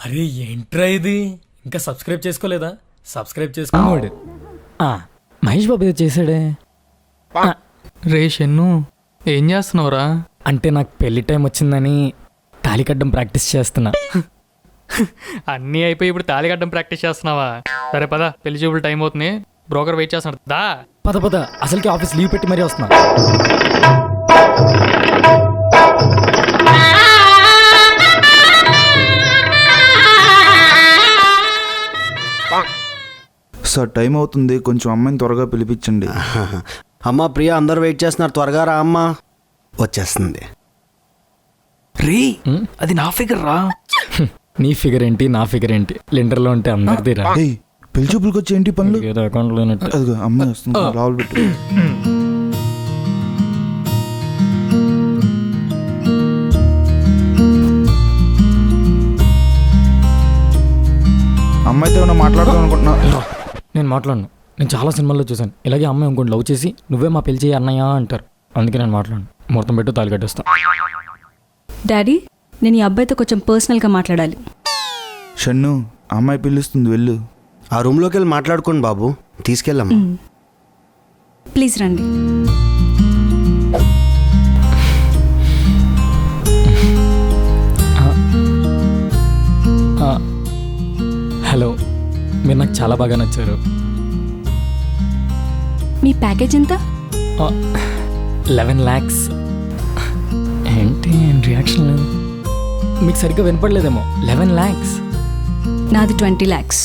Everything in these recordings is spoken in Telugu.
అరే ఏంట్రా ఇది, ఇంకా సబ్స్క్రైబ్ చేసుకోలేదా? సబ్స్క్రైబ్ చేసుకోవాడు. మహేష్ బాబు ఏదో చేశాడే. రే షన్ను, ఏం చేస్తున్నావురా? అంటే నాకు పెళ్లి టైం వచ్చిందని తాళి కట్టడం ప్రాక్టీస్ చేస్తున్నా. అన్నీ అయిపోయి ఇప్పుడు తాళి కట్టడం ప్రాక్టీస్ చేస్తున్నావా? సరే పద, పెళ్లి చూపులు టైం అవుతుంది, బ్రోకర్ వెయిట్ చేస్తున్నాడు. దా పద పద, అసలుకి ఆఫీస్ లీవ్ పెట్టి మరీ వస్తున్నా. సార్ టైం అవుతుంది, కొంచెం అమ్మాయిని త్వరగా పిలిపించండి. అమ్మా ప్రియా, అందరూ వెయిట్ చేస్తున్నారు, త్వరగా రా అమ్మా. వచ్చేస్తుంది. రే అది నా ఫిగర్ రా. నీ ఫిగర్ ఏంటి, నా ఫిగర్ ఏంటి, లెండర్లో ఉంటే అందరిది రా. పెళ్లి చూపులకు వచ్చి ఏంటి పనులు? ఏదో అకౌంట్లో అదిగో అమ్మాయి వస్తుంది, రావులు పెట్టు. అమ్మాయితో ఏమైనా మాట్లాడదాం అనుకుంటున్నా. నేను మాట్లాడను. నేను చాలా సినిమాల్లో చూశాను ఇలాగే అమ్మాయి ఇంకోటి లవ్ చేసి నువ్వే మా పెళ్లి చేయి అన్నయ్య అంటారు. అందుకే నేను మాట్లాడను. ముహూర్తం పెట్టు, తాళి కట్టేస్తాను. డాడీ, నేను ఈ అబ్బాయితో కొంచెం పర్సనల్గా మాట్లాడాలి. షన్ను, అమ్మాయి పిలుస్తుంది, వెళ్ళు. ఆ రూమ్లోకి వెళ్ళి మాట్లాడుకోండి బాబు, తీసుకెళ్ళమ్మా. ప్లీజ్ రండి. హలో, మీరు నాకు చాలా బాగా నచ్చారు. మీ ప్యాకేజ్ ఎంత? 11 lakhs. ఏంటి రియాక్షన్ లేదు? మీకు సరిగ్గా వినపడలేదేమో. 11 lakhs. నాది 20 lakhs.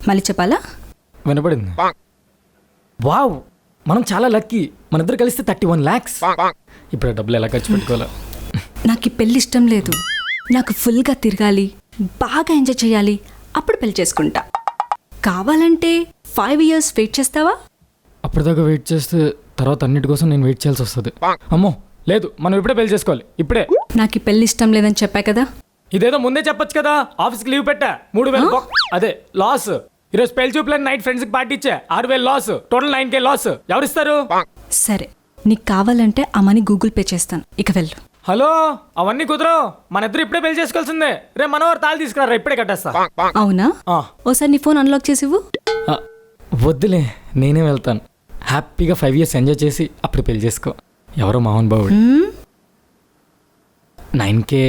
మళ్ళీ చెప్పాలా? వినపడింది. వావ్, మనం చాలా లక్కీ. మన ఇద్దరు కలిస్తే 31 lakhs. ఇప్పుడు ఆ డబ్బులు ఎలా ఖర్చు పెట్టుకోవాలా? నాకు ఈ పెళ్ళి ఇష్టం లేదు. నాకు ఫుల్గా తిరగాలి, బాగా ఎంజాయ్ చేయాలి, అప్పుడు పెళ్లి చేసుకుంటా. కావాలంటే 5 years వెయిట్ చేస్తావా? అప్పటిదాకా వెయిట్ చేస్తే తర్వాత అన్నిటి కోసం నేను వెయిట్ చేయాల్సి వస్తుంది. అమ్మో లేదు, మనం ఇప్పుడే పెళ్లి చేసుకోవాలి, ఇప్పుడే. నాకు ఈ పెళ్ళి ఇష్టం లేదని చెప్పా కదా. ఇదేదో ముందే చెప్పొచ్చు కదా. ఆఫీస్కి లీవ్ పెట్టా, 3000 అదే లాస్. ఈరోజు పెళ్లి చూపులని నైట్ ఫ్రెండ్స్కి పార్టీ ఇచ్చా, 6000 లాస్. Total 9K loss. ఎవరిస్తారు? సరే, నీకు కావాలంటే ఆ మనీ గూగుల్ పే చేస్తాను. ఇక వెళ్ళు. హలో, అవన్నీ కుదరవు. మన ఇద్దరు ఇప్పుడే పెళ్లి చేసుకోవాల్సిందే. రేపు మనవారు తాళి తీసుకురా, ఇప్పుడే కట్టేస్తా. అవునా? ఓసారి నీ ఫోన్ అన్లాక్ చేసివ్వు. వద్దులే, నేనే వెళ్తాను. హ్యాపీగా 5 years ఎంజాయ్ చేసి అప్పుడు పెళ్లి చేసుకో. ఎవరో Mohan Babu 9K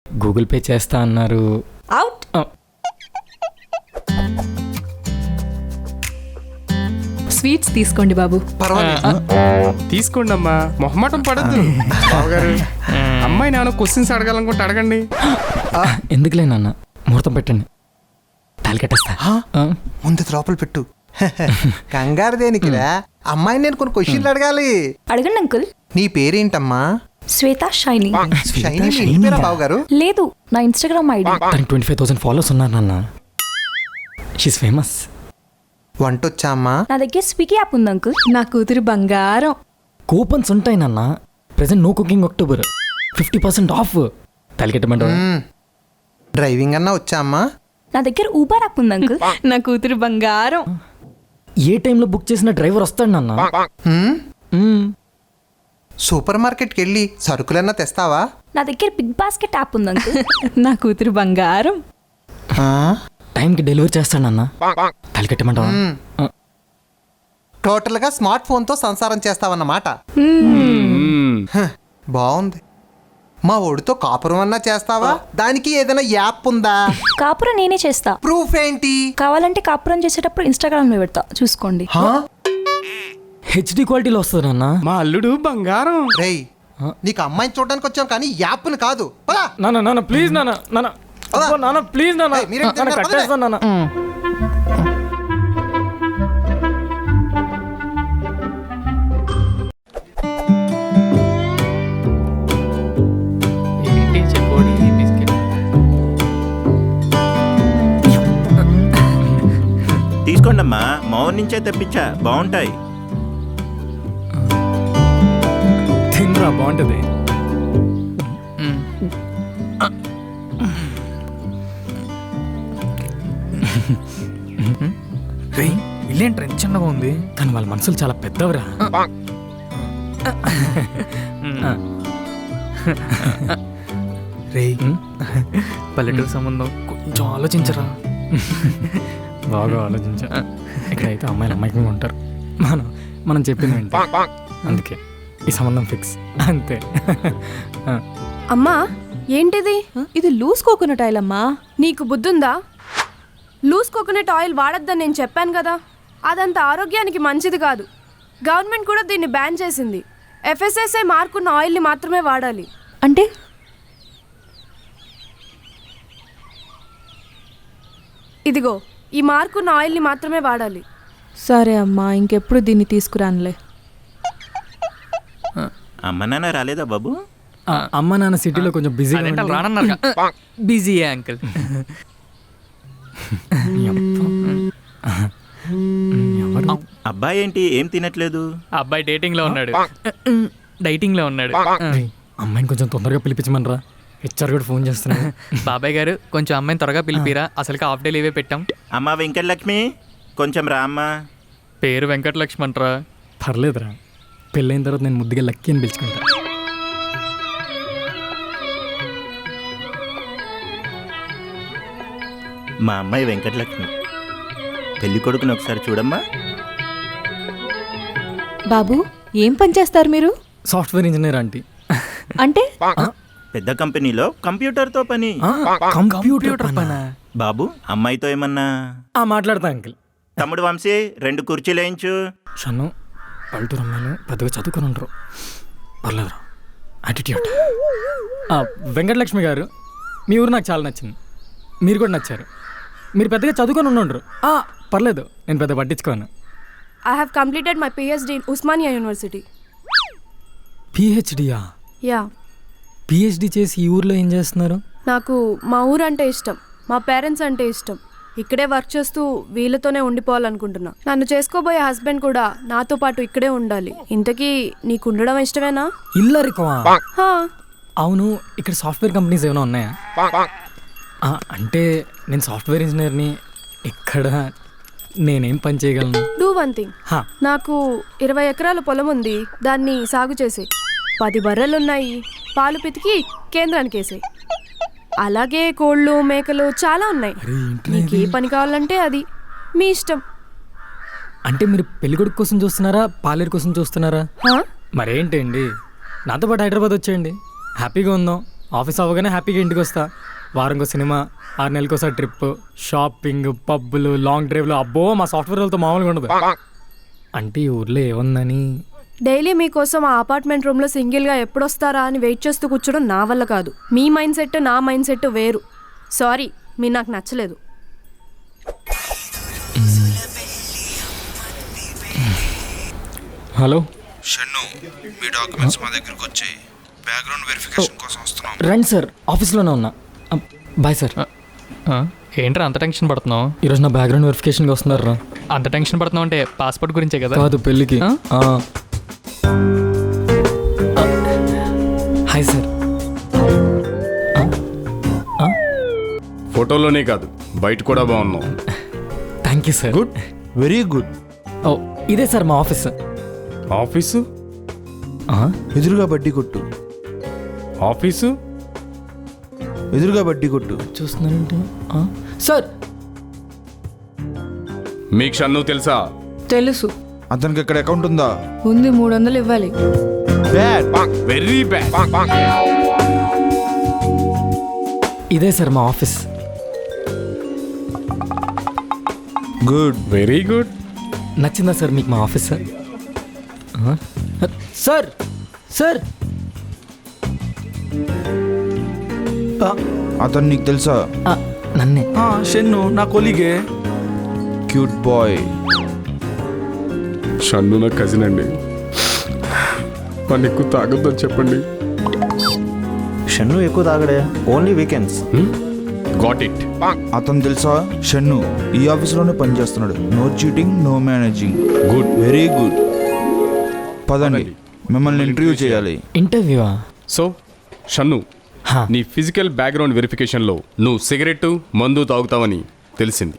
Google pay చేస్తా అన్నారు. అవుట్. స్వీట్స్ తీసుకోండి బాబు. తీసుకోండి అమ్మా, మొహమాటం పడద్దు. బావగారు, అమ్మాయి నాన్న క్వశ్చన్స్ అడగాలనుకుంటే అడగండి. ఎందుకులే నాన్న, ముహూర్తం పెట్టండి, తాళి కట్టేస్తా. ముందు లోపల పెట్టు. కంగారు దేనికిరా? అమ్మాయిని నేను కొన్ని క్వశ్చన్లు అడగాలి. అడగండి అంకుల్. నీ పేరేంటమ్మా? శ్వేత షైనీ. షైనీ, మీ ఇంటి పేరా బావగారు? లేదు, నా ఇన్స్టాగ్రామ్ ఐడి. తనకి 25,000 ఫాలోవర్స్ ఉన్నారు నాన్న. She's famous. వంటొచ్చా అమ్మా? నా దగ్గర స్విగ్గీ యాప్ ఉంది అంకుల్. నా కూతురు బంగారం. కూపన్స్ ఉంటాయి నాన్న. Present no cooking October, 50% off. తాళి కట్టమంటావా? డ్రైవింగ్ అన్నా వచ్చా అమ్మా? నా దగ్గర ఊబర్ యాప్ ఉంది అంకుల్. నా కూతురు బంగారం. ఏ టైంలో బుక్ చేసిన డ్రైవర్ వస్తాడు నాన్న. సూపర్ మార్కెట్కి వెళ్ళి సరుకులన్నా తెస్తావా? నా దగ్గర బిగ్ బాస్కెట్ యాప్ ఉంది అంకుల్. నా కూతురు బంగారం. టైంకి డెలివరీ చేస్తాడు నాన్న. తాళి కట్టమంటావా? టోటల్ గా స్మార్ట్ ఫోన్ తో సంసారం చేస్తావన్నమాట. బాగుంది. మా ఒడితో కాపురం అన్నా చేస్తావా? దానికి ఏదైనా యాప్ ఉందా? కాపురం నేనే చేస్తా. ప్రూఫ్ ఏంటి? కావాలంటే కాపురం చేసేటప్పుడు ఇన్స్టాగ్రామ్ లో పెడతా, చూసుకోండి. HD క్వాలిటీలో వస్తుంది నాన్న. మా అల్లుడు బంగారం. రేయ్, నీకు అమ్మాయిని చూడడానికి వచ్చాం కానీ యాప్ని కాదు. పదా. నాన్న ప్లీజ్ నాన్న, నాన్న ప్లీజ్ నాన్న, మీరేం తిన్నారు? కట్టేస్తాను నాన్న. ఏంటి చెకోడి బిస్కెట్? తీసుకోండమ్మా, మౌన్ నుంచే తెప్పించా, బాగుంటాయి. తినరా, బాగుంటుంది. ఇల్లేంట్రా చిన్నగా ఉంది? కానీ వాళ్ళ మనసులు చాలా పెద్దవరా. రే పల్లెటూరు సంబంధం కొంచెం ఆలోచించరా. బాగా ఆలోచించా. ఇక్కడైతే అమ్మాయిలు అమ్మాయికంగా ఉంటారు. మనం మనం చెప్పింది వింటాం. అందుకే ఈ సంబంధం ఫిక్స్ అంతే. అమ్మా ఏంటిది? ఇది లూజ్ కోకోనట్ ఆయిల్ అమ్మా. నీకు బుద్ధుందా? లూజ్ కోకోనట్ ఆయిల్ వాడొద్దని నేను చెప్పాను కదా. అదంత ఆరోగ్యానికి మంచిది కాదు. గవర్నమెంట్ కూడా దీన్ని బ్యాన్ చేసింది. FSSAI మార్కున్న ఆయిల్ని మాత్రమే వాడాలి. అంటే ఇదిగో ఈ మార్కున్న ఆయిల్ని మాత్రమే వాడాలి. సరే అమ్మా, ఇంకెప్పుడు దీన్ని తీసుకురానులే. అమ్మ నాన్న రాలేదా బాబు? అమ్మ నాన్న సిటీలో కొంచెం బిజీగా అదేంటి వాళ్ళు రానన్నారు. బిజీయే అంకుల్. అబ్బాయి ఏంటి ఏం తినట్లేదు? అబ్బాయి డేటింగ్ లో ఉన్నాడు. డైటింగ్ లో ఉన్నాడు. అమ్మాయిని కొంచెం తొందరగా పిలిపించమనరా. హెచ్ఆర్ కూడా ఫోన్ చేస్తున్నాడు. బాబాయ్ గారు కొంచెం అమ్మాయిని త్వరగా పిలిపిరా, అసలుకి హాఫ్ డే లీవే పెట్టాం. అమ్మ వెంకటలక్ష్మి కొంచెం రా అమ్మా. పేరు వెంకటలక్ష్మి అంటారా? పర్లేదురా, పెళ్ళైన తర్వాత నేను ముద్దుగా లక్కీ అని పిలుచుకుంటా. మా అమ్మాయి వెంకటలక్ష్మి. పెళ్లి కొడుకుని ఒకసారి చూడమ్మా. బాబు ఏం పని చేస్తారు మీరు? Software engineer aunty. అంటే పెద్ద కంపెనీలో కంప్యూటర్తో పని. కంప్యూటర్ పనా? బాబు అమ్మాయితో ఏమన్నా? మాట్లాడతా అంకిల్. తమ్ముడు వంశీ 2 కుర్చీలు వేయించు. షన్ను పల్లెటూరు అమ్మాయిలు పెద్దగా చదువుకొని ఉంటారు. పర్లేదురా, యాటిట్యూడ్. వెంకటలక్ష్మి గారు, మీ ఊరు నాకు చాలా నచ్చింది. మీరు కూడా నచ్చారు. మీరు పెద్దగా చదువుకొని ఉండుండ్రు. పర్లేదు, నేను పెద్ద పట్టించుకోను. I have completed my PhD in Usmania University. పిహెచ్డియా? యా. పిహెచ్డి చేసి ఈ ఊర్లో ఏం చేస్తున్నారు? నాకు మా ఊరు అంటే ఇష్టం, మా పేరెంట్స్ అంటే ఇష్టం. ఇక్కడే వర్క్ చేస్తూ వీళ్ళతోనే ఉండిపోవాలనుకుంటున్నా. నన్ను చేసుకోబోయే హస్బెండ్ కూడా నాతో పాటు ఇక్కడే ఉండాలి. ఇంతకీ నీకు ఉండడం ఇష్టమేనా? ఇల్లరికమా? హా. అవును, ఇక్కడ సాఫ్ట్వేర్ కంపెనీస్ ఏమైనా ఉన్నాయా? అంటే నేను సాఫ్ట్వేర్ ఇంజనీర్ని. ఇక్కడ నేనేం పని చేయగలను? Do one thing. నాకు 20 ఎకరాల పొలం ఉంది, దాన్ని సాగు చేసే. 10 బర్రెలున్నాయి, పాలు పితికి కేంద్రానికి వేసాయి. అలాగే కోళ్ళు మేకలు చాలా ఉన్నాయి. నీకు ఏ పని కావాలంటే అది మీ ఇష్టం. అంటే మీరు పెళ్ళికొడుకు కోసం చూస్తున్నారా, పాలేరు కోసం చూస్తున్నారా? మరేంటండి, నాతో పాటు హైదరాబాద్ వచ్చేయండి. హ్యాపీగా ఉందాం. ఆఫీస్ అవ్వగానే హ్యాపీగా ఇంటికి వస్తా. వారంకో సినిమా, 6 నెలలకోసారి ట్రిప్, షాపింగ్, పబ్బులు, లాంగ్ డ్రైవ్లు. అబ్బో, మా సాఫ్ట్వేర్ వాళ్ళతో మామూలుగా ఉండదు. అంటే ఈ ఊర్లో ఏముందని? డైలీ మీకోసం ఆ అపార్ట్మెంట్ రూమ్లో సింగిల్గా ఎప్పుడొస్తారా అని వెయిట్ చేస్తూ కూర్చోడం నా వల్ల కాదు. మీ మైండ్ సెట్ నా మైండ్ సెట్ వేరు. సారీ, మీరు నాకు నచ్చలేదు. హలో షన్ను, మీ డాక్యుమెంట్స్ మా దగ్గరికి వచ్చాయి. బ్యాక్గ్రౌండ్ వెరిఫికేషన్ కోసం వస్తున్నాం. రండి సార్, ఆఫీస్లోనే ఉన్నా. Bye sir. ఏంట్రా అంత టెన్షన్ పడుతున్నావు? ఈరోజు నా బ్యాక్గ్రౌండ్ వెరిఫికేషన్కి వస్తున్నారా? అంత టెన్షన్ పడుతున్నావు అంటే పాస్పోర్ట్ గురించే కదా? కాదు, పెళ్ళికి. Hi sir. ఫోటోలోనే కాదు బయట కూడా బాగున్నావు. Thank you sir. Good, very good. Oh, ఇదే సార్ మా ఆఫీస్. ఆఫీసు? ఎదురుగా బడ్డీ కొట్టు. ఆఫీసు ఎదురుగా బడ్డీ కొట్టు. చూస్తున్నానంటే సార్. మీకు షన్ను తెలుసా? తెలుసు. అతనికి ఇక్కడ అకౌంట్ ఉందా? ఉంది, 300 ఇవ్వాలి. Bad, very bad. ఇదే సార్ మా ఆఫీస్. Good, very good. నచ్చిందా సార్ మీకు మా ఆఫీస్? సార్ సార్, అతను నీకు తెలుసా? నన్నే. షన్ను నా కొలీగే. Cute boy. షన్ను నా కజిన్ అండి. పని ఎక్కువ తాగొద్దని చెప్పండి. షన్ను ఎక్కువ తాగడే, ఓన్లీ వీకెండ్స్. Got it. అతను తెలుసా? షన్ను ఈ ఆఫీస్లోనే పనిచేస్తున్నాడు. No cheating, no managing. Good, very good. పదండి, మిమ్మల్ని ఇంటర్వ్యూ చేయాలి. ఇంటర్వ్యూవా? సో షన్ను, నీ ఫిజికల్ బ్యాక్గ్రౌండ్ వెరిఫికేషన్లో నువ్వు సిగరెట్ మందు తాగుతావని తెలిసింది.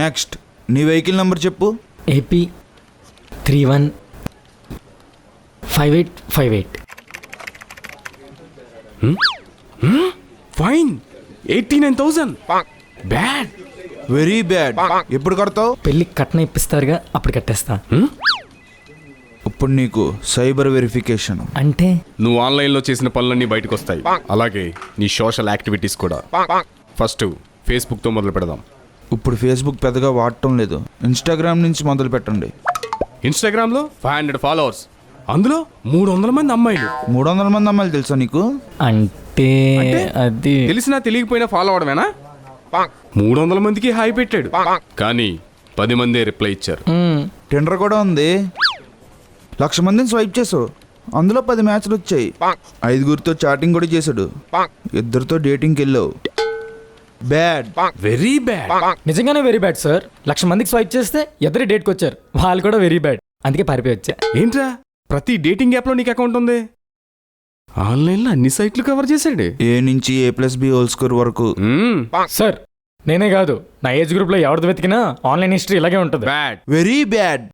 నెక్స్ట్, నీ వెహికల్ నెంబర్ చెప్పు. AP 315858. Fine, 89,000 bad. Very bad. ఎప్పుడు కడతావు? పెళ్ళి కట్నం ఇప్పిస్తారుగా, అప్పుడు కట్టేస్తా. ఇప్పుడు నీకు సైబర్ వెరిఫికేషన్. అంటే నువ్వు ఆన్లైన్లో చేసిన పనులన్నీ బయటకు వస్తాయి, అలాగే నీ సోషల్ యాక్టివిటీస్ కూడా. ఫస్ట్ ఫేస్బుక్తో మొదలు పెడదాం. ఇప్పుడు ఫేస్బుక్ పెద్దగా వాడటం లేదు, ఇన్స్టాగ్రామ్ నుంచి మొదలు పెట్టండి. ఇన్స్టాగ్రామ్లో 500 ఫాలోవర్స్, అందులో 300 మంది అమ్మాయిలు. 300 మంది అమ్మాయిలు తెలుసా నీకు? అంటే అది తెలిసినా తెలియకపోయినా ఫాలో అవడమేనా? 300 మందికి హాయ్ పెట్టాడు, కానీ 10 మందే రిప్లై ఇచ్చారు. టెండర్ కూడా ఉంది. 1,00,000 మందిని స్వైప్ చేసావు, అందులో 10 మ్యాచ్లు వచ్చాయి. 5గురితో చాటింగ్ కూడా చేశాడు, 2 డేటింగ్కి వెళ్ళావు. బ్యాడ్. Very bad. నిజంగానే వెరీ బ్యాడ్ సార్. 1,00,000 మందికి స్వైప్ చేస్తే ఎదురు డేట్కి వచ్చారు, వాళ్ళు కూడా వెరీ బ్యాడ్. అందుకే పారిపోయి వచ్చా. ఏంట్రా, ప్రతి డేటింగ్ యాప్లో నీకు అకౌంట్ ఉంది? ఆన్లైన్లో అన్ని సైట్లు కవర్ చేశాడు. A నుంచి A+B² వరకు. సార్ నేనే కాదు, నా ఏజ్ గ్రూప్లో ఎవరిది వెతికినా ఆన్లైన్ హిస్టరీ ఇలాగే ఉంటుంది. బ్యాడ్. Very bad.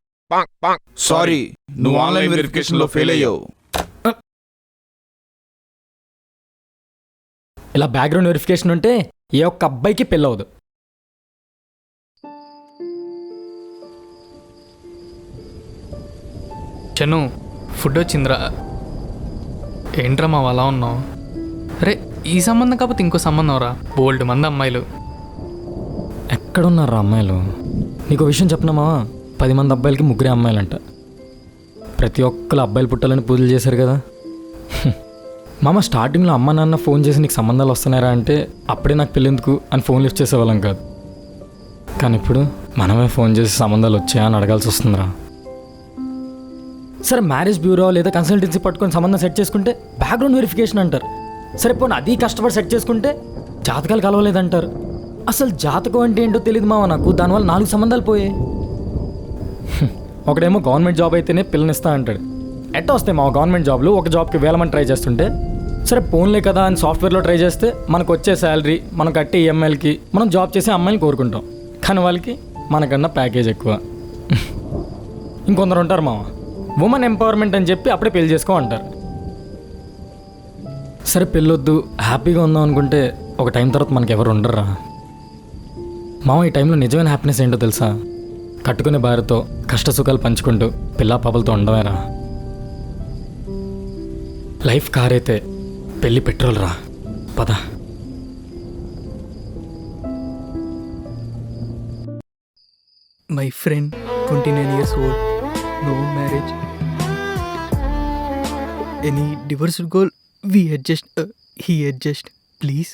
సారీ, నువ్వు ఆన్లైన్ వెరిఫికేషన్లో ఫెయిల్ అయ్యావు. ఇలా బ్యాక్గ్రౌండ్ వెరిఫికేషన్ ఉంటే ఏ ఒక్క అబ్బాయికి పెళ్ళవదు. చను, ఫుడ్ వచ్చిందిరా. ఏంట్రా మా అలా ఉన్నావు? అరే, ఈ సంబంధం కాకపోతే ఇంకో సంబంధం రా, బోల్డ్ మంది అమ్మాయిలు. ఎక్కడున్నారా అమ్మాయిలు? నీకు విషయం చెప్పినామా, 10 మంది అబ్బాయిలకి 3 అమ్మాయిలంట. ప్రతి ఒక్కరు అబ్బాయిలు పుట్టాలని పూజలు చేశారు కదా. మామ స్టార్టింగ్లో అమ్మ నాన్న ఫోన్ చేసి నీకు సంబంధాలు వస్తున్నారా అంటే అప్పుడే నాకు పెళ్ళెందుకు అని ఫోన్ లిఫ్ట్ చేసేవాళ్ళం కాదు. కానీ ఇప్పుడు మనమే ఫోన్ చేసి సంబంధాలు వచ్చాయా అని అడగాల్సి వస్తుందిరా. సరే మ్యారేజ్ బ్యూరో లేదా కన్సల్టెన్సీ పట్టుకొని సంబంధం సెట్ చేసుకుంటే బ్యాక్గ్రౌండ్ వెరిఫికేషన్ అంటారు. సరే పోనీ అది కష్టపడి సెట్ చేసుకుంటే జాతకాలు కలవలేదంటారు. అసలు జాతకం అంటే ఏంటో తెలియదు మావ నాకు. దానివల్ల 4 సంబంధాలు పోయాయి. ఒకడేమో గవర్నమెంట్ జాబ్ అయితేనే పిల్లనిస్తా అంటాడు. ఎట్ట వస్తాయి మా గవర్నమెంట్ జాబ్లు? ఒక జాబ్కి 1000 మంది ట్రై చేస్తుంటే సరే ఫోన్లే కదా అని సాఫ్ట్వేర్లో ట్రై చేస్తే మనకు వచ్చే శాలరీ, మనం కట్టే ఈఎంఐలకి మనం జాబ్ చేసే అమ్మాయిని కోరుకుంటాం. కానీ వాళ్ళకి మనకన్నా ప్యాకేజ్ ఎక్కువ. ఇంకొందరు ఉంటారు మావ, ఉమెన్ ఎంపవర్మెంట్ అని చెప్పి అప్పుడే పెళ్లి చేసుకో అంటారు. సరే పెళ్ళొద్దు, హ్యాపీగా ఉందాం అనుకుంటే ఒక టైం తర్వాత మనకి ఎవరు ఉండరా. మామ ఈ టైంలో నిజమైన హ్యాపీనెస్ ఏంటో తెలుసా? కట్టుకునే భార్యతో కష్ట సుఖాలు పంచుకుంటూ పిల్లా పాపలతో ఉండవేరా. లైఫ్ కార్ అయితే పెళ్ళి పెట్రోల్ రా. పద. My friend 29 years old, no marriage, any divorce goal, we adjust, he adjust, please.